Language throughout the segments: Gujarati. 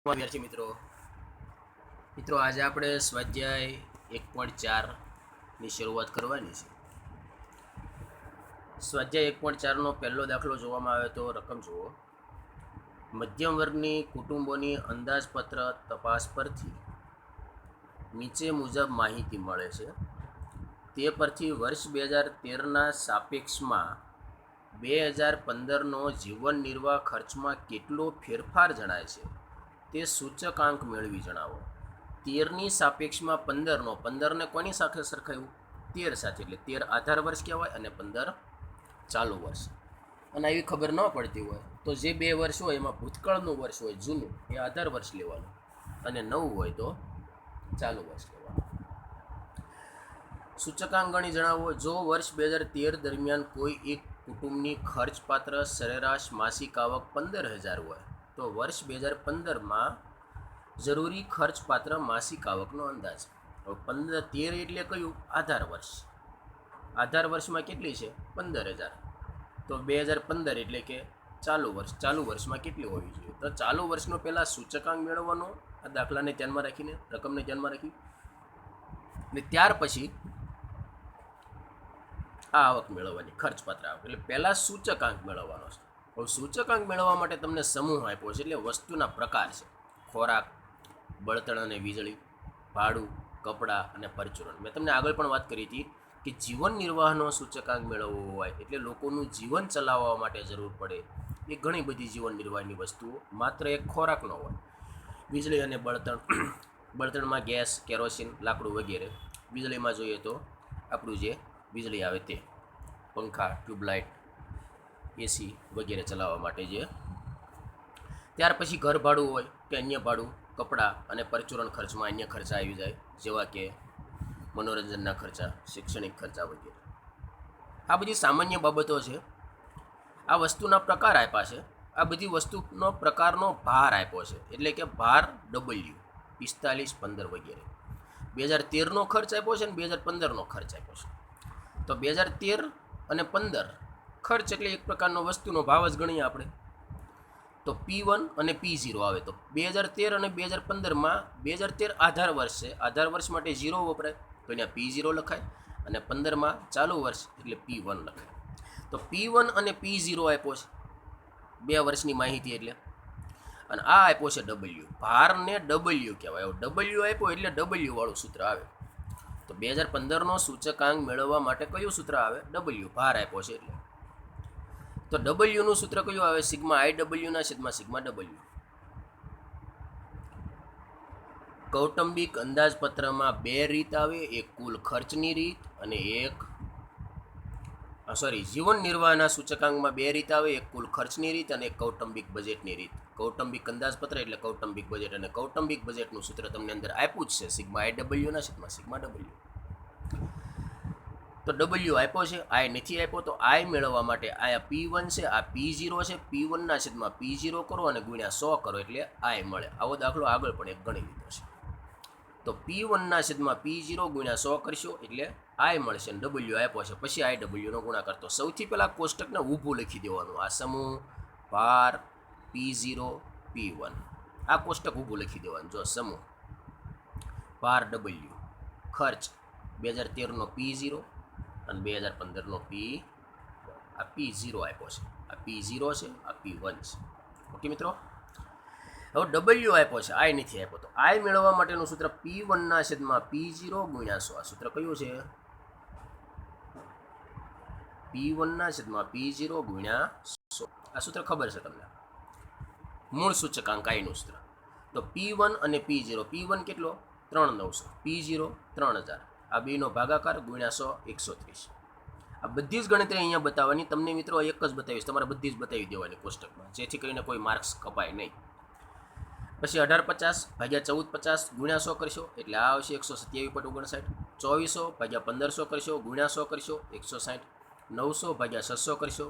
વિદ્યાર્થી મિત્રો આજે આપણે સ્વાધ્યાય 1.4ની શરૂઆત કરવાની છે. સ્વાધ્યાય 1.4નો પહેલો દાખલો જોવામાં આવે તો રકમ જુઓ. મધ્યમ વર્ગની કુટુંબોની અંદાજપત્ર તપાસ પરથી નીચે મુજબ માહિતી મળે છે. તે પરથી વર્ષ 2013ના સાપેક્ષમાં 2015નો જીવન નિર્વાહ ખર્ચમાં કેટલો ફેરફાર જણાય છે તે સૂચકાંક મેળવી જણાવો. 13ની સાપેક્ષમાં 15નો 15ને કોની સાથે સરખાવ્યું? 13 સાથે, એટલે 13 આધાર વર્ષ કહેવાય અને 15 ચાલુ વર્ષ. અને એવી ખબર ન પડતી હોય તો જે બે વર્ષ હોય એમાં ભૂતકાળનું વર્ષ હોય જૂનું એ આધાર વર્ષ લેવાનું અને નવું હોય તો ચાલુ વર્ષ લેવાનું. સૂચકાંક ગણી જણાવો. જો વર્ષ 2013 દરમિયાન કોઈ એક કુટુંબની ખર્ચપાત્ર સરેરાશ માસિક આવક 15,000 હોય તો વર્ષ 2015માં જરૂરી ખર્ચપાત્ર માસિક આવકનો અંદાજ. હવે 13 એટલે કયું? આધાર વર્ષ. આધાર વર્ષમાં કેટલી છે? 15,000. તો 2015 એટલે કે ચાલુ વર્ષ. ચાલુ વર્ષમાં કેટલી હોવી જોઈએ? તો ચાલુ વર્ષનો પહેલાં સૂચકાંક મેળવવાનો, આ દાખલાને ધ્યાનમાં રાખીને, રકમને ધ્યાનમાં રાખી, અને ત્યાર પછી આ આવક મેળવવાની, ખર્ચપાત્ર આવક. એટલે પહેલાં સૂચકાંક મેળવવાનો છે. હવે સૂચકાંક મેળવવા માટે તમને સમૂહ આપ્યો છે, એટલે વસ્તુના પ્રકાર છે. ખોરાક, બળતણ અને વીજળી, ભાડું, કપડાં અને પરચુરણ. મેં તમને આગળ પણ વાત કરી હતી કે જીવન નિર્વાહનો સૂચકાંક મેળવવો હોય એટલે લોકોનું જીવન ચલાવવા માટે જરૂર પડે એ ઘણી બધી જીવન નિર્વાહની વસ્તુઓ, માત્ર એક ખોરાક ન હોય. વીજળી અને બળતણ. બળતણમાં ગેસ, કેરોસીન, લાકડું વગેરે. વીજળીમાં જોઈએ તો આપણું જે વીજળી આવે તે, પંખા, ટ્યુબલાઇટ, એસી વગેરે ચલાવવા માટે જે. ત્યાર પછી ઘર ભાડું હોય કે અન્ય ભાડું, કપડાં અને પરચુરણ ખર્ચમાં અન્ય ખર્ચા આવી જાય, જેવા કે મનોરંજનના ખર્ચા, શૈક્ષણિક ખર્ચા વગેરે. આ બધી સામાન્ય બાબતો છે. આ વસ્તુના પ્રકાર આપ્યા છે. આ બધી વસ્તુનો પ્રકારનો ભાર આપ્યો છે, એટલે કે ભાર ડબલ્યુ, 45, 15 વગેરે. 2013નો ખર્ચ આપ્યો છે અને 2015નો ખર્ચ આપ્યો છે. તો 2013 અને 15 ખર્ચ એટલે એક પ્રકારનો વસ્તુનો ભાવ જ ગણીએ આપણે. તો P1 અને P0 આવે. તો 2013 અને 2015માં 2013 આધાર વર્ષ છે, આધાર વર્ષ માટે 0 વપરાય તો અહીંયા P0 લખાય, અને 15માં ચાલુ વર્ષ એટલે P1 લખાય. તો P1 અને P0 આપ્યો છે, 2 વર્ષની માહિતી. એટલે અને આ આપ્યો છે ડબલ્યુ, ભારને ડબલ્યુ કહેવાય. ડબલ્યુ આપ્યો એટલે ડબલ્યુ વાળું સૂત્ર આવે. તો 2015નો સૂચકાંક મેળવવા માટે કયું સૂત્ર આવે? ડબલ્યુ, ભાર આપ્યો છે એટલે. તો ડબલ્યુનું સૂત્ર કયું આવે? સિગ્મા આઈ ડબલ્યુના છેદમાં સિગ્મા ડબલ્યુ. કૌટુંબિક અંદાજપત્રમાં 2 રીત આવે, એક કુલ ખર્ચની રીત અને એક જીવન નિર્વાહના સૂચકાંકમાં 2 રીત આવે, એક કુલ ખર્ચની રીત અને એક કૌટુંબિક બજેટની રીત. કૌટુંબિક અંદાજપત્ર એટલે કૌટુંબિક બજેટ, અને કૌટુંબિક બજેટનું સૂત્ર તમને અંદર આપ્યું જ છે, સિગ્મા આઈ ડબલ્યુના છેદમાં સિગ્મા ડબલ્યુ. તો ડબલ્યુ આપ્યો છે, આઈ નથી આપ્યો. તો આઈ મેળવવા માટે આ P1 છે, આ P0 છે, P1ના છેદમાં P0 કરો અને ગુણ્યા 100 કરો એટલે આઈ મળે. આવો દાખલો આગળ પણ એક ગણી લીધો છે. તો P1ના છેદમાં P0 ગુણ્યા 100 કરશો એટલે આઈ મળશે, અને ડબલ્યુ આપ્યો છે, પછી આઈ ડબલ્યુનો ગુણાકાર. તો સૌથી પહેલાં કોષ્ટકને ઊભું લખી દેવાનું. આ સમૂહ, ભાર, P0, P1, આ કોષ્ટક ઊભું લખી દેવાનું. જો સમૂહ, ભાર ડબલ્યુ, ખર્ચ 2013નો P0 અને 2015નો આ P0 આપ્યો છે, આ P0 છે, આ P1 છે. ઓકે મિત્રો, હવે ડબલ્યુ આપ્યો છે, આઈ નથી આપ્યો. તો આઈ મેળવવા માટેનું સૂત્ર P1ના છેદમાં P0 ગુણ્યા 100. આ સૂત્ર કયું છે? P1ના છેદમાં P0 ગુણ્યા 100. આ સૂત્ર ખબર છે તમને, મૂળ સૂચકાંક આઈનું સૂત્ર. તો P1 અને P0, P1 કેટલો? 3,900, P0 3,000. આ બેનો ભાગાકાર ગુણ્યા 100, 130. આ બધી જ ગણતરી અહીંયા બતાવવાની. તમને મિત્રો એક જ બતાવીશ, તમારે બધી જ બતાવી દેવાની કોષ્ટકમાં, જેથી કરીને કોઈ માર્ક્સ કપાય નહીં. પછી 1850 ભાગ્યા 1450 ગુણ્યા 100 કરશો એટલે આ આવશે 127.59. 2400 ભાગ્યા 1500 કરશો ગુણ્યા 100 કરશો 160. 900 ભાગ્યા 600 કરશો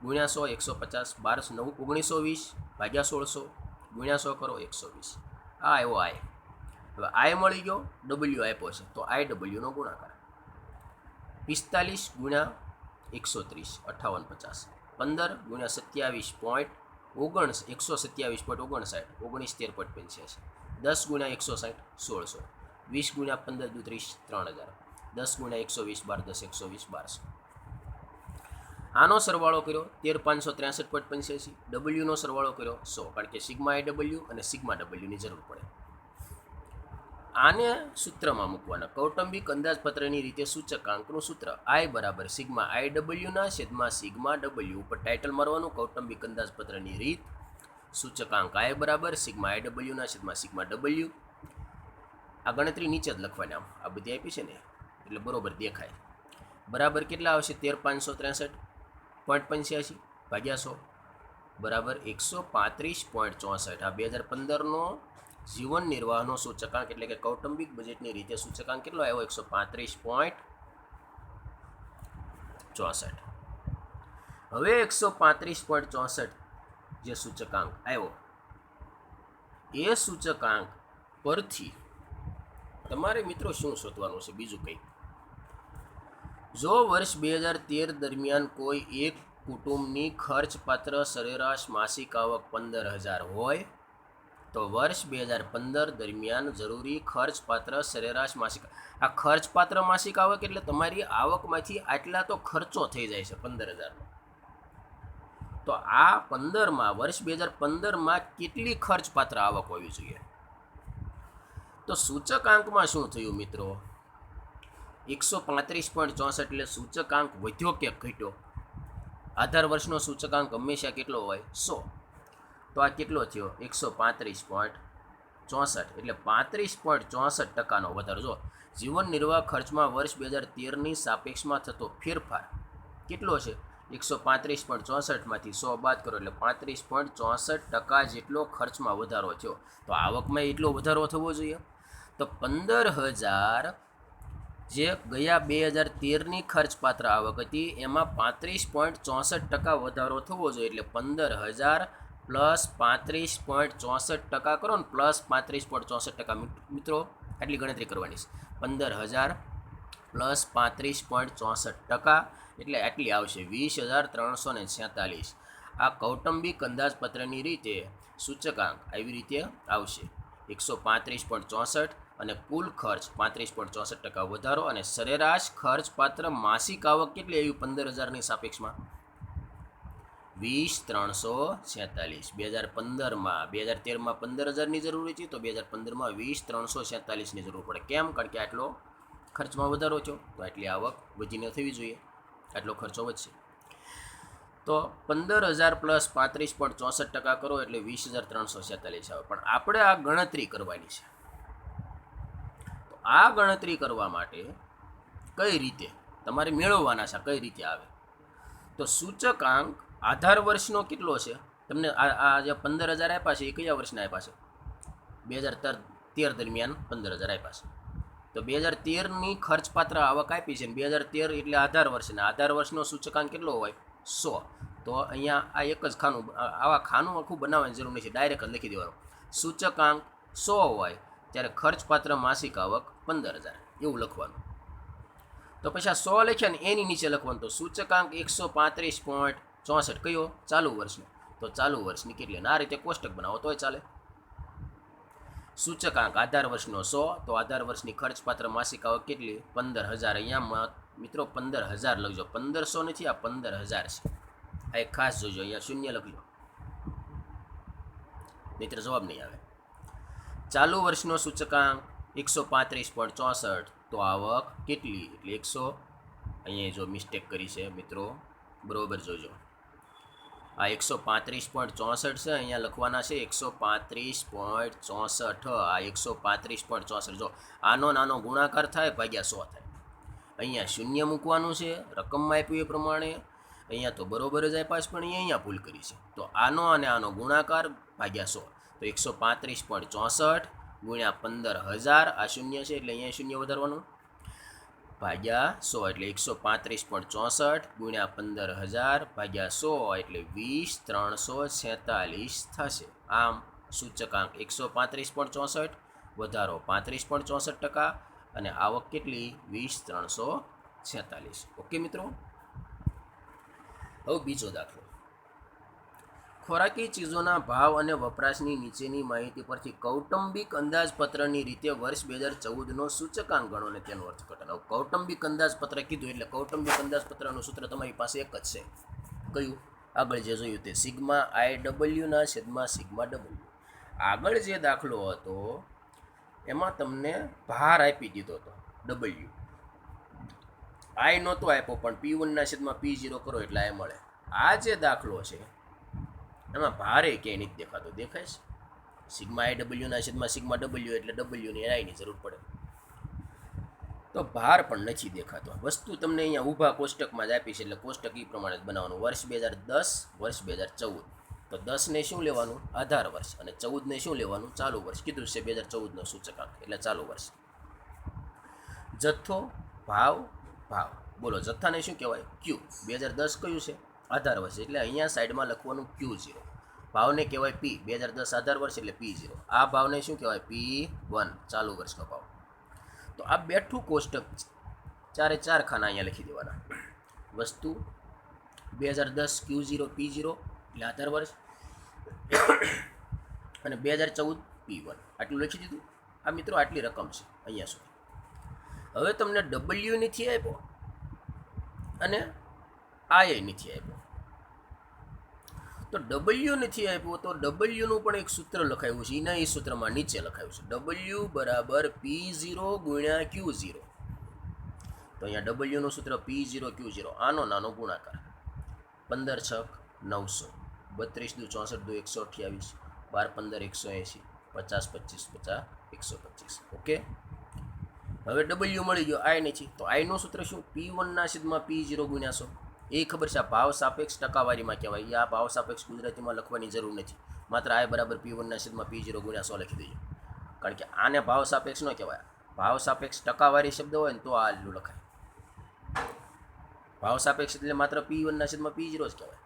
ગુણ્યા 100 150. 1920 ભાગ્યા 1600 ગુણ્યા 100 કરો 120. આ આવ્યો આઈ. હવે આઈ મળી ગયો, ડબલ્યુ આપ્યો છે, તો આઈ ડબલ્યુનો ગુણાકાર 45 ગુણ્યા 130, 5850. 15 ગુણ્યા 27.59, 127.59 1913.85 10 ગુણ્યા 160 1600 20 ગુણ્યા 15 દુ 30 3000 10 ગુણ્યા 120 12 10 120 1200 આનો સરવાળો કર્યો 13563.85 ડબલ્યુનો સરવાળો કર્યો 100 કારણ કે સિગ્મા આઈ ડબલ્યુ અને સિગ્મા ડબલ્યુની જરૂર પડે. આને સૂત્રમાં મૂકવાના. કૌટુંબિક અંદાજપત્રની રીતે સૂચકાંકનું સૂત્ર આઈ બરાબર સિગ્મા આઈ ડબલ્યુના છેદમાં સિગ્મા ડબલ્યુ ઉપર ટાઇટલ મારવાનું. કૌટુંબિક અંદાજપત્રની રીત સૂચકાંક આઈ બરાબર સિગ્મા આઈ ડબલ્યુના છેદમાં સિગ્મા ડબલ્યુ. આ ગણતરી નીચે જ લખવાની. આ બધી આપી છે ને એટલે બરોબર દેખાય. બરાબર કેટલા આવશે 13563.85 ભાગ્યા 100 બરાબર 135.64. આ 2015નો જીવન નિર્વાહનો સૂચકાંક એટલે કે કૌટુંબિક બજેટની રીતે સૂચકાંક કેટલો આવ્યો 135.64. હવે 135.64 જે સૂચકાંક આવ્યો એ સૂચકાંક પરથી તમારે મિત્રો શું શોધવાનું છે બીજું કંઈ. જો વર્ષ 2013 દરમિયાન કોઈ એક કુટુંબની ખર્ચપાત્ર સરેરાશ માસિક આવક 15,000 હોય તો વર્ષ 2015 દરમિયાન જરૂરી ખર્ચપાત્ર સરેરાશ માસિક, આ ખર્ચપાત્ર માસિક આવક એટલે તમારી આવકમાંથી આટલા તો ખર્ચો થઈ જાય છે 15,000નો. તો આ 15માં વર્ષ 2015માં કેટલી ખર્ચપાત્ર આવક હોવી જોઈએ? તો સૂચકાંકમાં શું થયું મિત્રો 135.64 એટલે સૂચકાંક વધ્યો કે ઘટ્યો? આધાર વર્ષનો સૂચકાંક હંમેશા કેટલો હોય 100. તો આ કેટલો થયો 135.64 એટલે 35.64% વધારો. જો જીવન નિર્વાહ ખર્ચમાં વર્ષ 2013ની સાપેક્ષમાં થતો ફેરફાર કેટલો છે 135.64માંથી 100 બાદ કરો એટલે 35.64% જેટલો ખર્ચમાં વધારો થયો. તો આવકમાં એટલો વધારો થવો જોઈએ. તો 15,000 જે ગયા 2013ની ખર્ચપાત્ર આવક હતી એમાં 35.64% વધારો થવો જોઈએ. એટલે 15,000 પ્લસ 35.64% કરો ને પ્લસ 35.64% મિત્રો આટલી ગણતરી કરવાની છે. 15,000 પ્લસ 35.64% એટલે આટલી આવશે 20,346. આ કૌટુંબિક અંદાજપત્રની રીતે સૂચકાંક આવી રીતે આવશે 135.64 અને કુલ ખર્ચ 35.64% વધારો અને સરેરાશ ખર્ચપાત્ર માસિક આવક કેટલી આવી 15,000ની સાપેક્ષમાં 20,346. 2015માં 2013માં 15,000ની જરૂર હતી તો 2015માં 20,346ની જરૂર પડે. કેમ? કારણ કે આટલો ખર્ચમાં વધારો થયો તો આટલી આવક વધીને થવી જોઈએ, આટલો ખર્ચો વધશે. તો 15,000 પ્લસ 35.64% કરો એટલે 20,346 આવે. પણ આપણે આ ગણતરી કરવાની છે. તો આ ગણતરી કરવા માટે કઈ રીતે તમારે મેળવવાના છે, કઈ રીતે આવે? તો સૂચકાંક આધાર વર્ષનો કેટલો છે તમને આ જે 15,000 આપ્યા છે એ કયા વર્ષના આપ્યા છે 2013 દરમિયાન 15,000 આપ્યા છે. તો 2013ની ખર્ચપાત્ર આવક આપી છે ને 2013 એટલે આધાર વર્ષ ને આધાર વર્ષનો સૂચકાંક કેટલો હોય 100. તો અહીંયા આ એક જ ખાનું, આવા ખાનું આખું બનાવવાની જરૂર નથી, ડાયરેક્ટ જ લખી દેવાનું. સૂચકાંક 100 હોય ત્યારે ખર્ચપાત્ર માસિક આવક 15,000 એવું લખવાનું. તો પછી આ 100 લખ્યા ને એની નીચે લખવાનું. તો સૂચકાંક 135.64 કયો ચાલુ વર્ષનો, તો ચાલુ વર્ષની કેટલી, આ રીતે કોષ્ટક બનાવો તોય ચાલે. સૂચકાંક આધાર વર્ષનો 100 તો આધાર વર્ષની ખર્ચપાત્ર માસિક આવક કેટલી 15,000. અહીંયા મિત્રો 15,000 લખજો, 1500 નથી, આ 15,000 છે. આ એક ખાસ જોજો, અહીંયા શૂન્ય લખજો નહીતર જવાબ નહીં આવે. ચાલુ વર્ષનો સૂચકાંક 135.64 તો આવક કેટલી એટલે 100, અહીંયા જો મિસ્ટેક કરી છે મિત્રો બરોબર જોજો. આ 135.64 છે, અહીંયા લખવાના છે 135.64. આ 135.64 જો આનો નાનો ગુણાકાર થાય ભાગ્યા 100 થાય. અહીંયા શૂન્ય મૂકવાનું છે રકમમાં આપ્યું એ પ્રમાણે. અહીંયા તો બરોબર જ આપ્યા છે પણ અહીંયા ભૂલ કરી છે. તો આનો અને આનો ગુણાકાર ભાગ્યા 100. તો 135.64 ગુણ્યા 15,000 આ શૂન્ય છે એટલે અહીંયા શૂન્ય વધારવાનું ભાગ્યા 100 એટલે 135.64 ગુણ્યા 15,000 ભાગ્યા 100 એટલે 20,346 થશે. આમ સૂચકાંક 135.64 વધારો 35.64% અને આવક કેટલી 20,346. ઓકે મિત્રો. હવે બીજો દાખલો ખોરાકી ચીજોના ભાવ અને વપરાશની નીચેની માહિતી પરથી કૌટુંબિક અંદાજપત્રની રીતે વર્ષ 2014નો સૂચકાંક ગણો અને તેનો અર્થઘટન. હવે કૌટુંબિક અંદાજપત્ર કીધું એટલે કૌટુંબિક અંદાજપત્રનું સૂત્ર તમારી પાસે એક જ છે. કયું? આગળ જે જોયું તે સિગ્મા આઈ ડબલ્યુના છેદમાં સિગ્મા ડબલ્યુ. આગળ જે દાખલો હતો એમાં તમને ભાર આપી દીધો હતો ડબલ્યુ, આઈ નહોતો આપ્યો પણ P1ના છેદમાં P0 કરો એટલે આ મળે. આ જે દાખલો છે એમાં ભારે ક્યાંય નથી દેખાતો. દેખાય છે? સિગ્મા આઈ ડબલ્યુના છેદમાં સિગ્મા ડબલ્યુ એટલે ડબલ્યુની આઈની જરૂર પડે, તો ભાર પણ નથી દેખાતો. વસ્તુ તમને અહીંયા ઊભા કોષ્ટકમાં જ આપી છે એટલે કોષ્ટક એ પ્રમાણે જ બનાવવાનું. વર્ષ 2010, વર્ષ 2014. તો 10ને શું લેવાનું? આધાર વર્ષ. અને 14ને શું લેવાનું? ચાલુ વર્ષ. કીધું છે 2014નો સૂચકાંક એટલે ચાલુ વર્ષ. જથ્થો, ભાવ, ભાવ. બોલો જથ્થાને શું કહેવાય? ક્યુ. 2010 કયું છે? આધાર વર્ષ એટલે અહીંયા સાઈડમાં લખવાનું Q0. ભાવને કહેવાય P. 2010 આધાર વર્ષ એટલે P0. આ ભાવને શું કહેવાય? P1 ચાલુ વર્ષનો ભાવ. તો આ બેઠું કોષ્ટક ચારે ચાર ખાના અહીંયા લખી દેવાના. વસ્તુ 2010 Q0 P0 એટલે આધાર વર્ષ અને 2014 P1 આટલું લખી દીધું. આ મિત્રો આટલી રકમ છે અહીંયા સુધી. હવે તમને ડબલ્યુ નથી આપ્યો અને આઈ નથી આપ્યો. તો ડબલ્યુ નથી આપ્યો તો ડબલ્યુનું પણ એક સૂત્ર લખાયું છે. એના એ સૂત્રમાં નીચે લખાયું છે ડબલ્યુ બરાબર P0 ગુણ્યા Q0. તો અહીંયા ડબલ્યુનું સૂત્ર P0 Q0. આનો નાનો ગુણાકાર 15 છક 900, 32 દુ 64 દુ 128, 12 15 180, 50 25 50 125. ઓકે. હવે ડબલ્યુ મળી ગયો, આઈ નથી. તો આઈનું સૂત્ર શું? P1ના છેદમાં P0 ગુણ્યા 100. એ ખબર છે આ ભાવ સાપેક્ષ ટકાવારીમાં કહેવાય. આ ભાવ સાપેક્ષ ગુજરાતીમાં લખવાની જરૂર નથી. માત્ર આઈ બરાબર P1ના છેદમાં P0 ગુણ્યા 100 લખી દેજો. કારણ કે આને ભાવ સાપેક્ષ ન કહેવાય. ભાવ સાપેક્ષ ટકાવારી શબ્દ હોય ને તો આ આટલું લખાય. ભાવ સાપેક્ષ એટલે માત્ર P1ના છેદમાં P0 જ કહેવાય.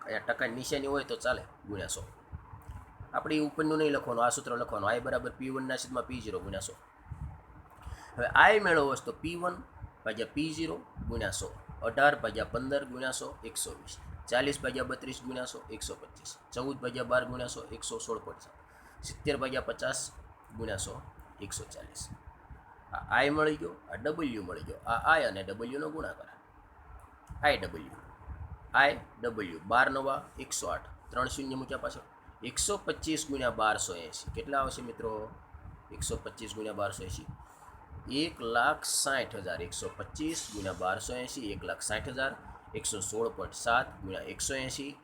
કયા ટકાની નિશાની હોય તો ચાલે ગુણ્યા 100. આપણે એ ઉપરનું નહીં લખવાનું, આ સૂત્ર લખવાનું. આઈ બરાબર P1ના છેદમાં P0 ગુણ્યા 100. હવે આઈ મેળવવો તો P1 ભાગ્યા P0 ગુણ્યા 100, 18 ભાગ્યા 15 ગુણ્યા 100 120, 40 ભાગ્યા 32 ગુણ્યા 100 125, 14 ભાગ્યા 12 ગુણ્યા 100 116.7, 70 ભાગ્યા 50 ગુણ્યા 100 140. આ આઈ મળી ગયો, આ ડબલ્યુ મળી ગયો. આ આઈ અને ડબલ્યુનો ગુણાકાર. આઈ ડબલ્યુ 12 નવા 108, 3 શૂન્ય મૂક્યા પાછળ 125 ગુણ્યા 1280. કેટલા આવશે મિત્રો? 125 ગુણ્યા 1280 1,60,000. 125 ગુણ્યા 1280 1,60,000. 116.7 ગુણ્યા 180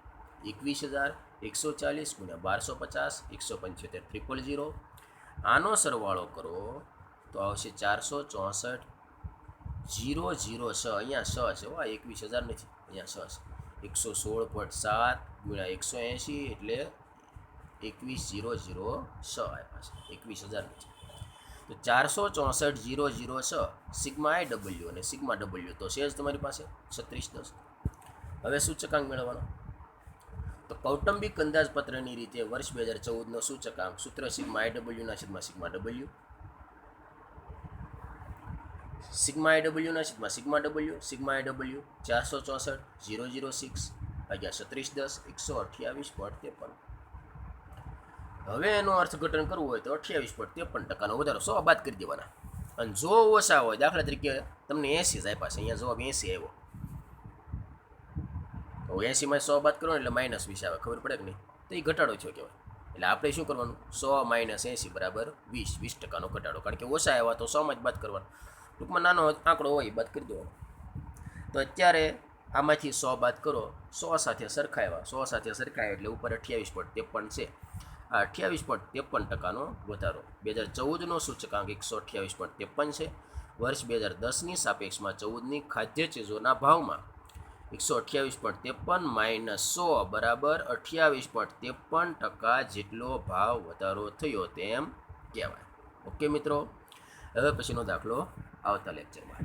21,000. 140 ગુણ્યા 1250 175 000. આનો સરવાળો કરો તો આવશે 464 006. અહીંયા 6 છે. 21,000 નથી, અહીંયા 6 છે. 116.7 ગુણ્યા 180 એટલે 21,006 આપ્યા છે. 21,000 નથી. તો 464,006 સિગ્મા આઈ ડબલ્યુ અને સિગ્મા ડબલ્યુ તો છે જ તમારી પાસે 3610. હવે સૂચકાંક મેળવવાનો. તો કૌટુંબિક અંદાજપત્રની રીતે વર્ષ 2014નો સૂચકાંક સૂત્ર સિગ્મા આઈ ડબલ્યુના છેદમાં સિગ્મા ડબલ્યુ. સિગ્મા આઈ ડબલ્યુના છેદમાં સિગ્મા ડબલ્યુ. સિગ્મા આઈ ડબલ્યુ 464,006 ભાગ્યા 3610 128.53. હવે એનું અર્થઘટન કરવું હોય તો 28.53% વધારો 100 બાદ કરી દેવાના. અને જો ઓછા હોય, દાખલા તરીકે તમને 80 જ આપ્યા છે, અહીંયા જવાબ 80 આવ્યો, તો 80માં 100 બાદ કરો એટલે -20 આવે. ખબર પડે કે નહીં? તો એ ઘટાડો થયો કહેવાય. એટલે આપણે શું કરવાનું? 100 - 80 બરાબર 20% ઘટાડો. કારણ કે ઓછા આવ્યા તો 100માં જ બાદ કરવાનો. ટૂંકમાં નાનો આંકડો હોય બાદ કરી દેવાનો. તો અત્યારે આમાંથી 100 બાદ કરો, 100 સાથે સરખાવ્યા, 100 સાથે સરખાવ્યા એટલે ઉપર 28.53 છે. આ 28.53% વધારો. 2014નો સૂચકાંક 128.53 છે. વર્ષ 2010ની સાપેક્ષમાં 14ની ખાદ્ય ચીજોના ભાવમાં 128.53 - 100 બરાબર 28.53% જેટલો ભાવ વધારો થયો તેમ કહેવાય. ઓકે મિત્રો, હવે પછીનો દાખલો આવતા લેક્ચરમાં.